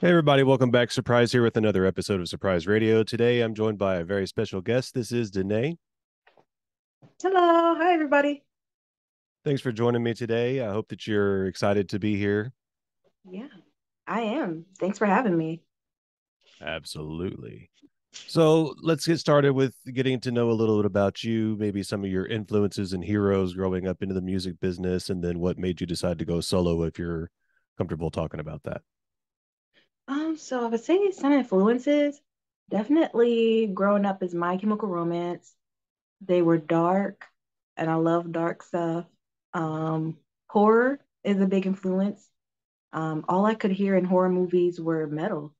Hey everybody, welcome back. Surprise here with another episode of Surprise Radio. Today I'm joined by a very special guest. This is Denee. Hello, hi everybody. Thanks for joining me today. I hope that you're excited to be here. Yeah, I am. Thanks for having me. Absolutely. So let's get started with getting to know a little bit about you, maybe some of your influences and heroes growing up into the music business, and then what made you decide to go solo if you're comfortable talking about that. So I would say some influences, definitely growing up as My Chemical Romance. They were dark, and I love dark stuff. Um, Horror is a big influence. All I could hear in horror movies were metal,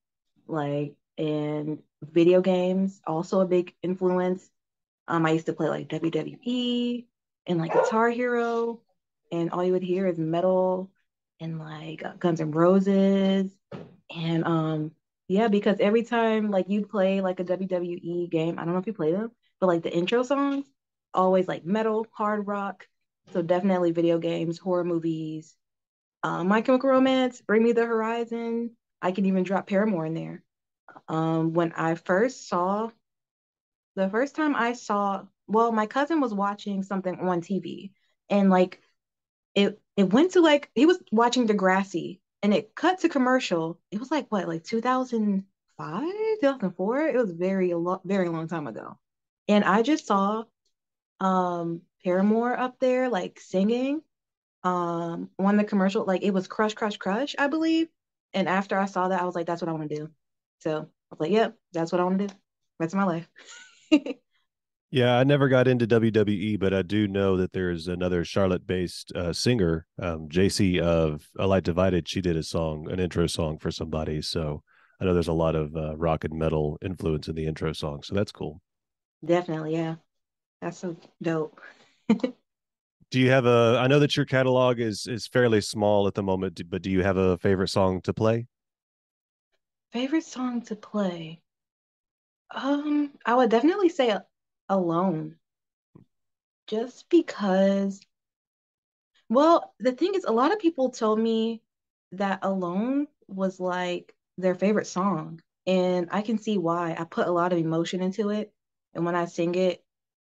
and video games, also a big influence. I used to play like WWE and like Guitar Hero, and all you would hear is metal and like Guns N' Roses. And yeah, because every time like you play like a WWE game, I don't know if you play them, but like the intro songs, always like metal, hard rock. So definitely video games, horror movies, My Chemical Romance, Bring Me the Horizon. I can even drop Paramore in there. When I first saw the first time I saw, well, my cousin was watching something on TV, and like it went to like he was watching Degrassi, and it cut to commercial. It was like what, like 2005, 2004. It was very long time ago. And I just saw Paramore up there like singing on the commercial, like it was Crush Crush Crush, I believe. And after I saw that, I was like, that's what I want to do. So I was like, yep, that's what I want to do. Rest of my life. Yeah, I never got into WWE, but I do know that there's another Charlotte-based singer, JC of A Light Divided. She did a song, an intro song for somebody. So I know there's a lot of rock and metal influence in the intro song. So that's cool. Definitely, yeah. That's so dope. Do you have a? I know that your catalog is fairly small at the moment, but do you have a favorite song to play? Favorite song to play? I would definitely say Alone, just because, well, the thing is, a lot of people told me that Alone was like their favorite song, and I can see why. I put a lot of emotion into it, and when I sing it,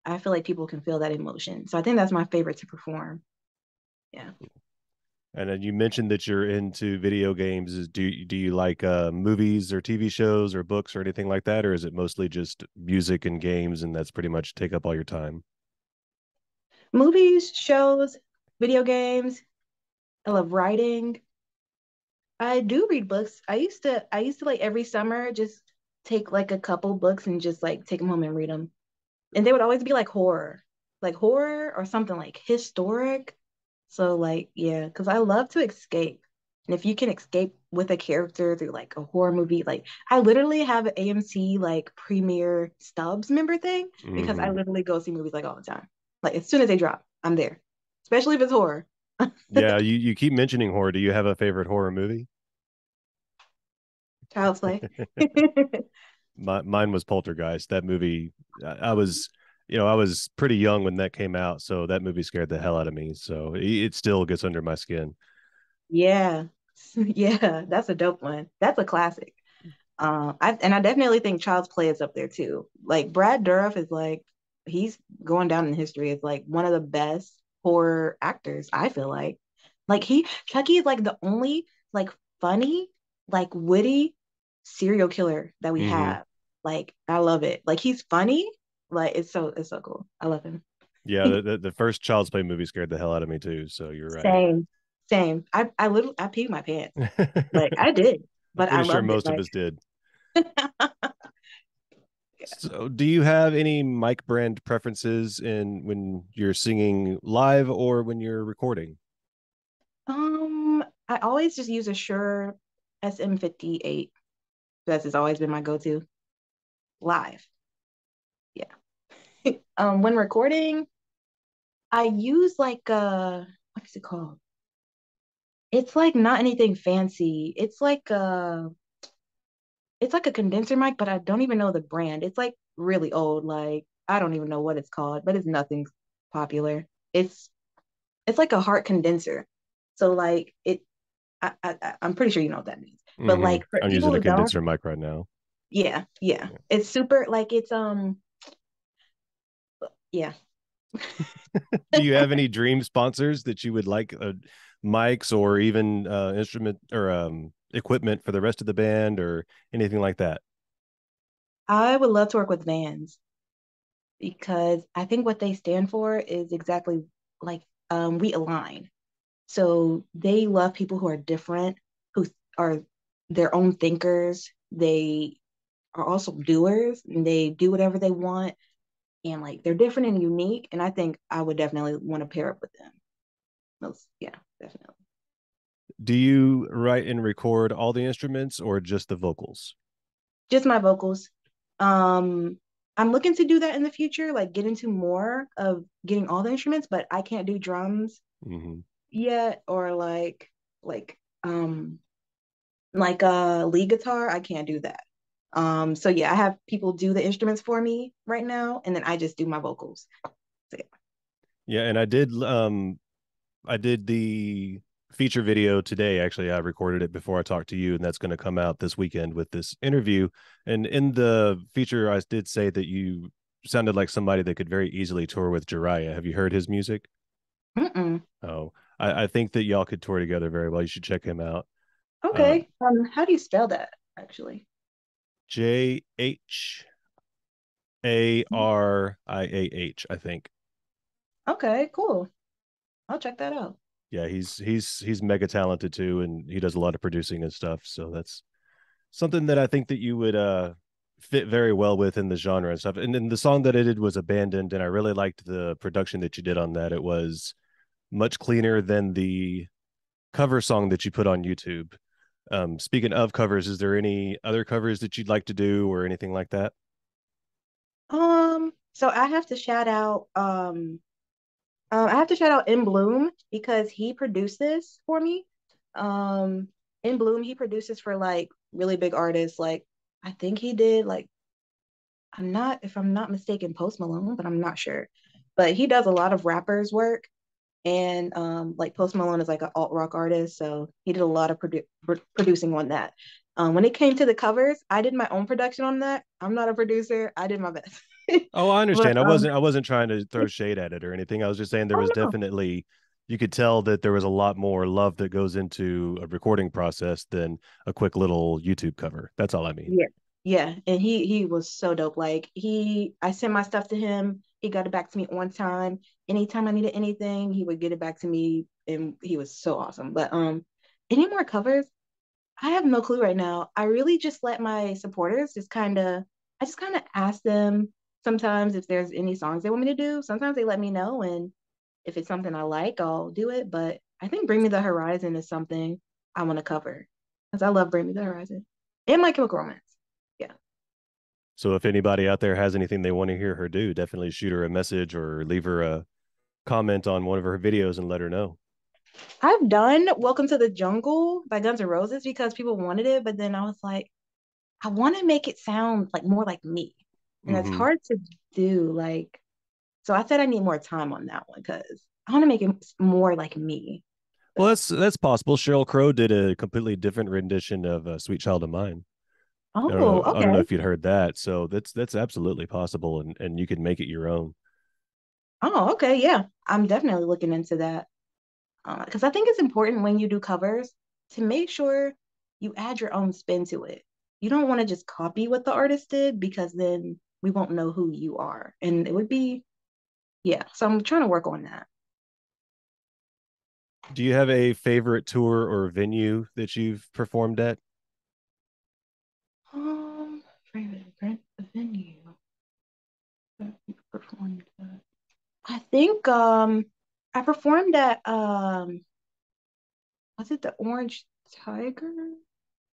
I feel like people can feel that emotion. So I think that's my favorite to perform. Yeah. And then you mentioned that you're into video games. Do you like movies or TV shows or books or anything like that, or is it mostly just music and games, and that's pretty much take up all your time? Movies, shows, video games. I love writing. I do read books. I used to like every summer just take like a couple books and just like take them home and read them. And they would always be like horror or something like historic. So like yeah, because I love to escape. And if you can escape with a character through like a horror movie, like I literally have an AMC like premiere stubs member thing because I Hmm. literally go see movies like all the time. Like as soon as they drop, I'm there. Especially if it's horror. Yeah, you keep mentioning horror. Do you have a favorite horror movie? Child's play. Mine was Poltergeist. That movie, I was, I was pretty young when that came out, so that movie scared the hell out of me. So it still gets under my skin. Yeah. Yeah, that's a dope one. That's a classic. I definitely think Child's Play is up there too. Like Brad Dourif is like he's going down in history as like one of the best horror actors, I feel like. Like Chucky is like the only like funny, like witty serial killer that we Hmm. have. Like I love it. Like he's funny. Like it's so cool. I love him. Yeah, the first Child's Play movie scared the hell out of me too. So you're right. Same. Same. I literally I peed my pants. Like I did, I'm but I pretty sure loved it. most of Like us did. So, do you have any mic brand preferences in when you're singing live or when you're recording? I always just use a Shure SM58. That's has always been my go-to live. Yeah. When recording, I use like what is it called? It's like not anything fancy. It's like a condenser mic, but I don't even know the brand. It's like really old. Like I don't even know what it's called, but it's nothing popular. It's like a heart condenser. So like I'm pretty sure you know what that means. But Mm-hmm. like for I'm people using a who don't, condenser mic right now. yeah, yeah. Yeah. It's super like it's yeah. Do you have any dream sponsors that you would like, mics or even instrument or equipment for the rest of the band or anything like that? I would love to work with Vans because I think what they stand for is exactly like we align. So they love people who are different, who are their own thinkers. They are also doers and they do whatever they want and like they're different and unique. And I think I would definitely want to pair up with them. Those, yeah, definitely. Do you write and record all the instruments or just the vocals? Just my vocals. Um, I'm looking to do that in the future, like get into more of getting all the instruments, but I can't do drums Mm-hmm. yet or like um like a lead guitar. I can't do that. So yeah, I have people do the instruments for me right now, and then I just do my vocals. So, yeah. Yeah, and I did the feature video today. Actually, I recorded it before I talked to you, and that's going to come out this weekend with this interview. And in the feature, I did say that you sounded like somebody that could very easily tour with Jiraiya. Have you heard his music? Mm-mm. Oh, I think that y'all could tour together very well. You should check him out. Um, Okay. How do you spell that actually? Jariah, I think. Okay, cool. I'll check that out. Yeah, he's mega talented too, and he does a lot of producing and stuff. So that's something that I think that you would fit very well with in the genre and stuff. And then the song that I did was Abandoned, and I really liked the production that you did on that. It was much cleaner than the cover song that you put on YouTube. Speaking of covers, is there any other covers that you'd like to do or anything like that? So I have to shout out I have to shout out In Bloom because he produced this for me. Um In Bloom, he produces for like really big artists. Like I think he did like I'm not if I'm not mistaken, Post Malone, but I'm not sure. But he does a lot of rappers work and like Post Malone is like an alt rock artist, so he did a lot of producing on that. When it came to the covers, I did my own production on that. I'm not a producer. I did my best. Oh, I But understand. I wasn't trying to throw shade at it or anything. I was just saying there oh was no. definitely you could tell that there was a lot more love that goes into a recording process than a quick little YouTube cover. That's all I mean. Yeah. Yeah, and he was so dope. Like I sent my stuff to him. He got it back to me on time. Anytime I needed anything, he would get it back to me, and he was so awesome. But any more covers? I have no clue right now. I really just let my supporters I just kind of ask them sometimes if there's any songs they want me to do. Sometimes they let me know, and if it's something I like, I'll do it. But I think Bring Me the Horizon is something I want to cover because I love Bring Me the Horizon and My Chemical Romance. Yeah. So if anybody out there has anything they want to hear her do, definitely shoot her a message or leave her a comment on one of her videos and let her know. I've done Welcome to the Jungle by Guns N' Roses because people wanted it, but then I was like, I want to make it sound like more like me. And that's Mm-hmm. hard to do. Like, so I said I need more time on that one because I want to make it more like me. Well, So, that's possible. Sheryl Crow did a completely different rendition of "Sweet Child of Mine." oh, I don't know okay. if you'd heard that. So that's absolutely possible, and you can make it your own. Oh, okay. Yeah. I'm definitely looking into that. Because I think it's important when you do covers to make sure you add your own spin to it. You don't want to just copy what the artist did because then we won't know who you are. And it would be, yeah. So I'm trying to work on that. Do you have a favorite tour or venue that you've performed at? Favorite venue that we performed at. I think I performed at was it the Orange Tiger?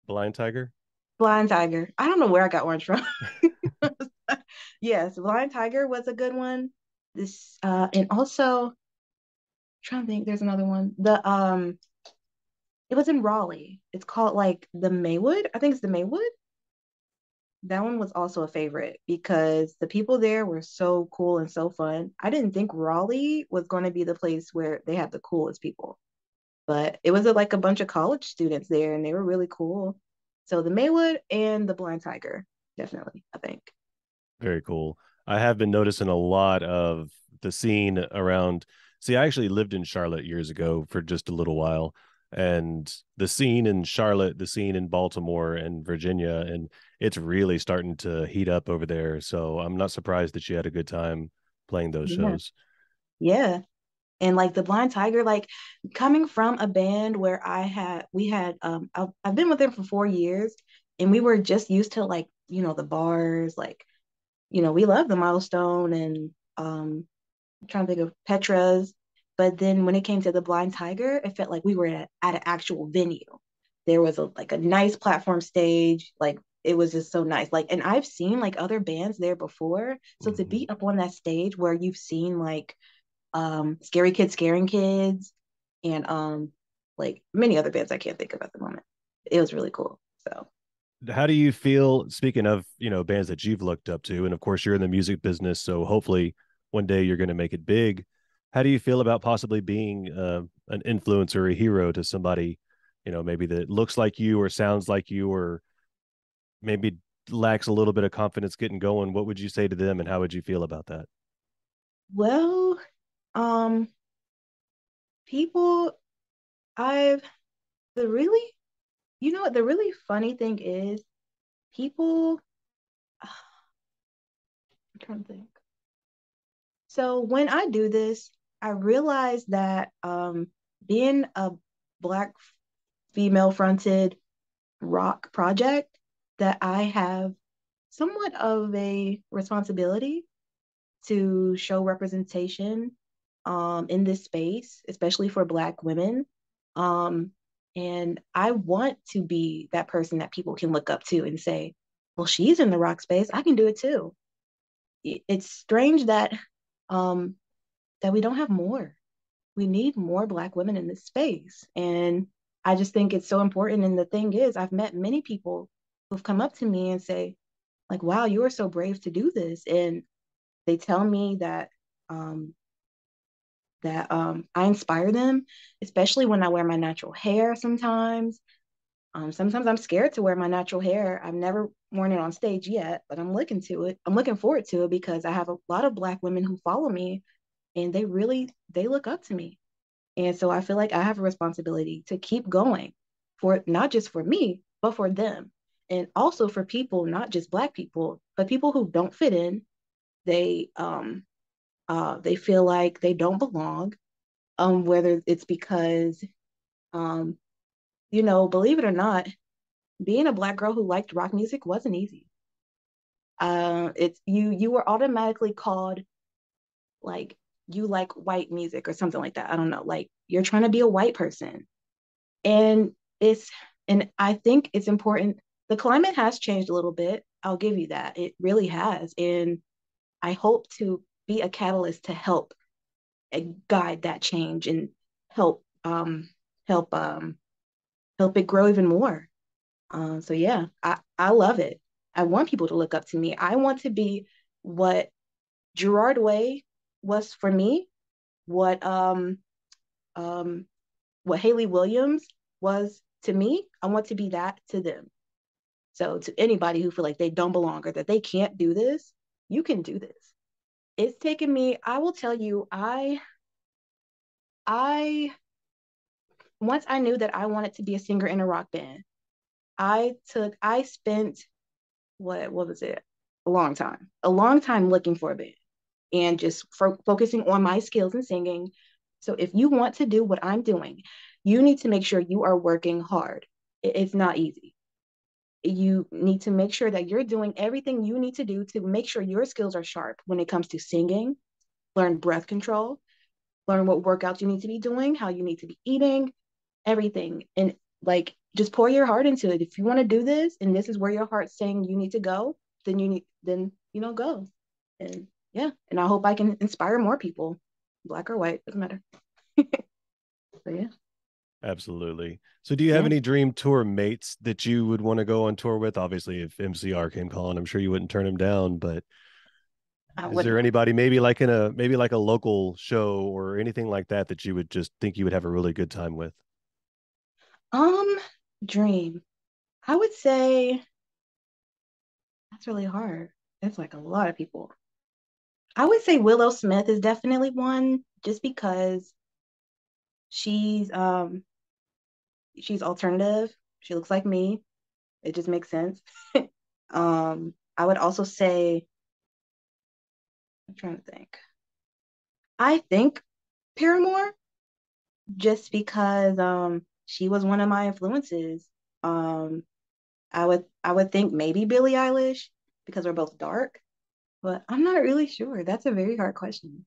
Blind Tiger? Blind Tiger. I don't know where I got orange from. Yes, Blind Tiger was a good one. This and also I'm trying to think there's another one. The it was in Raleigh. It's called like the Maywood. I think it's the Maywood. That one was also a favorite because the people there were so cool and so fun. I didn't think Raleigh was going to be the place where they have the coolest people, but it was like a bunch of college students there, and they were really cool. So the Maywood and the Blind Tiger, definitely, I think. Very cool. I have been noticing a lot of the scene around. See, I actually lived in Charlotte years ago for just a little while, and the scene in Charlotte, the scene in Baltimore and Virginia, and it's really starting to heat up over there. So I'm not surprised that you had a good time playing those Yeah. shows. Yeah. And like the Blind Tiger, like coming from a band where we had I've been with them for 4 years, and we were just used to like, the bars, like, we love the Milestone and I'm trying to think of Petra's. But then when it came to the Blind Tiger, it felt like we were at an actual venue. There was a nice platform stage, like it was just so nice. Like, and I've seen like other bands there before. So to Mhm. be up on that stage where you've seen like Scary Kids Scaring Kids and like many other bands I can't think of at the moment. It was really cool. So How do you feel, speaking of, bands that you've looked up to, and of course you're in the music business, so hopefully one day you're going to make it big. How do you feel about possibly being an influencer, a hero to somebody, maybe that looks like you or sounds like you, or maybe lacks a little bit of confidence getting going? What would you say to them, and how would you feel about that? well, um people I've the really you know what the really funny thing is, people I'm trying to think. So when I do this, I realize that being a Black female fronted rock project, that I have somewhat of a responsibility to show representation in this space, especially for Black women. Um, and I want to be that person that people can look up to and say, well, she's in the rock space. I can do it too. It's strange um, that we don't have more. We need more Black women in this space. And I just think it's so important. And the thing is, I've met many people who've come up to me and say, like, wow, you are so brave to do this. And they tell me um, that I inspire them, especially when I wear my natural hair sometimes. Sometimes I'm scared to wear my natural hair. I've never worn it on stage yet, but I'm looking to it. I'm looking forward to it because I have a lot of Black women who follow me, and they look up to me. And so I feel like I have a responsibility to keep going, for not just for me, but for them. And also for people, not just Black people, but people who don't fit in. They feel like they don't belong, whether it's because um, believe it or not, being a Black girl who liked rock music wasn't easy. It's you were automatically called like you like white music or something like that. I don't know. Like you're trying to be a white person. And it's and I think it's important. The climate has changed a little bit. I'll give you that. It really has. And I hope to be a catalyst to help guide that change and help help help it grow even more. So yeah, I love it. I want people to look up to me. I want to be what Gerard Way was for me, what um what Haley Williams was to me. I want to be that to them. So to anybody who feel like they don't belong or that they can't do this, you can do this. It's taken me, I will tell you, I once I knew that I wanted to be a singer in a rock band, I spent what was it? A long time looking for a band and just focusing on my skills in singing. So if you want to do what I'm doing, you need to make sure you are working hard. It's not easy. You need to make sure that you're doing everything you need to do to make sure your skills are sharp when it comes to singing, learn breath control, learn what workouts you need to be doing, how you need to be eating, everything. And like just pour your heart into it. If you want to do this and this is where your heart's saying you need to go, then go. And yeah, and I hope I can inspire more people, Black or white, doesn't matter. So yeah, Absolutely. So, do you have yeah, any dream tour mates that you would want to go on tour with? Obviously, if MCR came calling, I'm sure you wouldn't turn him down. But I is would there not. anybody maybe like a local show or anything like that that you would just think you would have a really good time with? Um, Dream. I would say that's really hard. It's like a lot of people. I would say Willow Smith is definitely one just because she's um she's alternative. She looks like me. It just makes sense. I would also say, I'm trying to think. I think Paramore, just because she was one of my influences. Um, I would think maybe Billie Eilish because we're both dark, but I'm not really sure. That's a very hard question.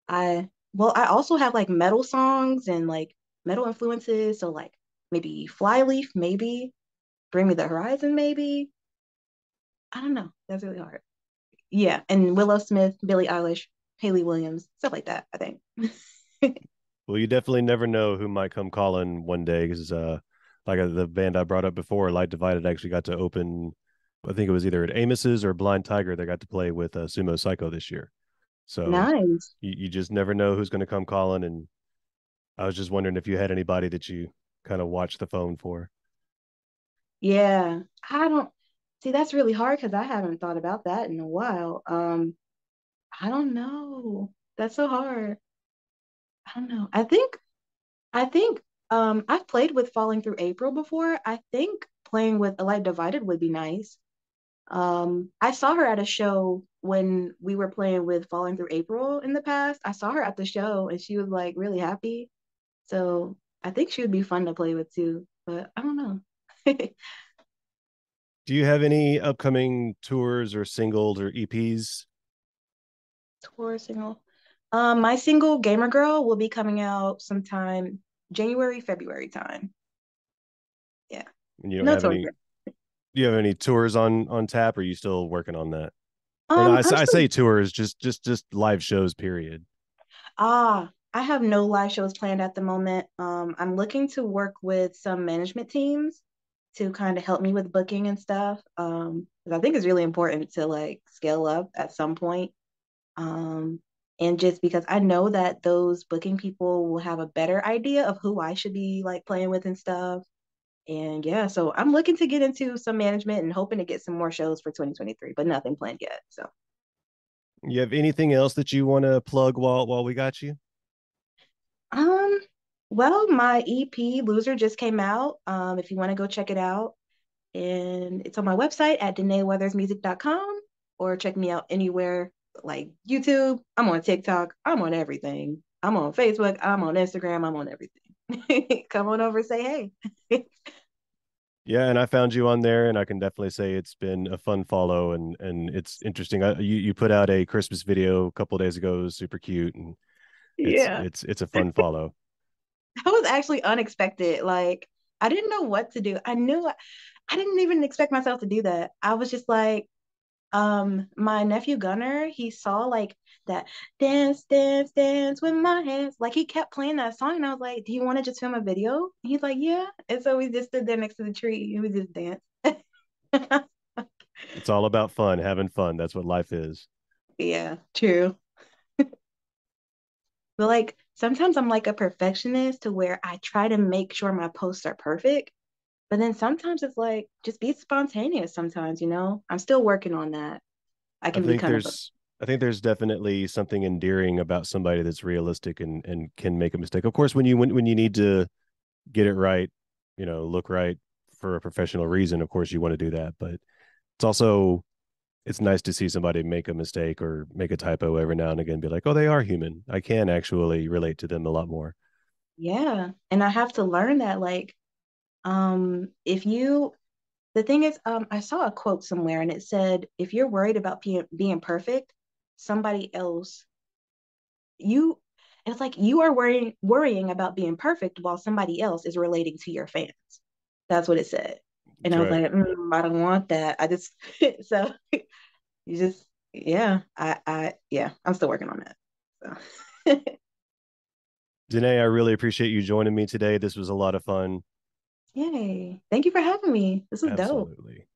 I also have like metal songs and like metal influences, so like maybe Flyleaf, maybe Bring Me the Horizon, maybe. I don't know. That's really hard. Yeah, and Willow Smith, Billie Eilish, Haley Williams, stuff like that, I think. Well, you definitely never know who might come calling one day because, the band I brought up before, Light Divided, actually got to open. I think it was either at Amos's or Blind Tiger. They got to play with Sumo Psycho this year. So Nice. you just never know who's going to come calling. And I was just wondering if you had anybody that you kind of watch the phone for. Yeah. I don't see that's really hard because I haven't thought about that in a while. I don't know. That's so hard. I don't know. I think I've played with Falling Through April before. I think playing with A Light Divided would be nice. I saw her at a show when we were playing with Falling Through April in the past. I saw her at the show and she was like really happy. So I think she would be fun to play with too, but I don't know. Do you have any upcoming tours or singles or EPs? Tour single. My single Gamer Girl will be coming out sometime January, February time. Yeah. And you don't No have tour any? yet. Do you have any tours on tap? Or are you still working on that? Or no, I'm I still say tours, just live shows. Period. I have no live shows planned at the moment. I'm looking to work with some management teams to kind of help me with booking and stuff. 'Cause I think it's really important to like scale up at some point. Um, and just because I know that those booking people will have a better idea of who I should be like playing with and stuff. And yeah, so I'm looking to get into some management and hoping to get some more shows for 2023, but nothing planned yet. So, You have anything else that you want to plug while we got you? um, well, my EP Loser just came out. If you want to go check it out, and it's on my website at deneeweathersmusic.com or check me out anywhere like YouTube. I'm on TikTok. I'm on everything. I'm on Facebook. I'm on Instagram. I'm on everything. Come on over, say hey. Yeah, and I found you on there, and I can definitely say it's been a fun follow, and it's interesting. You put out a Christmas video a couple of days ago, it was super cute, and Yeah. it's a fun follow. That was actually unexpected. Like, I didn't know what to do. I didn't even expect myself to do that. I was just like, my nephew Gunner, he saw like that dance, dance, dance with my hands. Like he kept playing that song, and I was like, "Do you want to just film a video?" And he's like, "Yeah." And so we just stood there next to the tree and we just danced. It's all about fun, having fun. That's what life is. Yeah, true. But like sometimes I'm like a perfectionist to where I try to make sure my posts are perfect. But then sometimes it's like just be spontaneous sometimes, you know? I'm still working on that. I I can be think kind of a there's I think there's definitely something endearing about somebody that's realistic and can make a mistake. Of course, when you need to get it right, look right for a professional reason, of course you want to do that. But it's also it's nice to see somebody make a mistake or make a typo every now and again, be like, oh, they are human. I can actually relate to them a lot more. yeah. And I have to learn that like if you the thing is I saw a quote somewhere and it said if you're worried about being perfect, somebody else you it's like you are worrying about being perfect while somebody else is relating to your fans. That's what it said. And That's I was right. like, I don't want that. I just so you just yeah, yeah, I'm still working on that. So Denee, I really appreciate you joining me today. This was a lot of fun. yay. Thank you for having me. This was dope. Absolutely.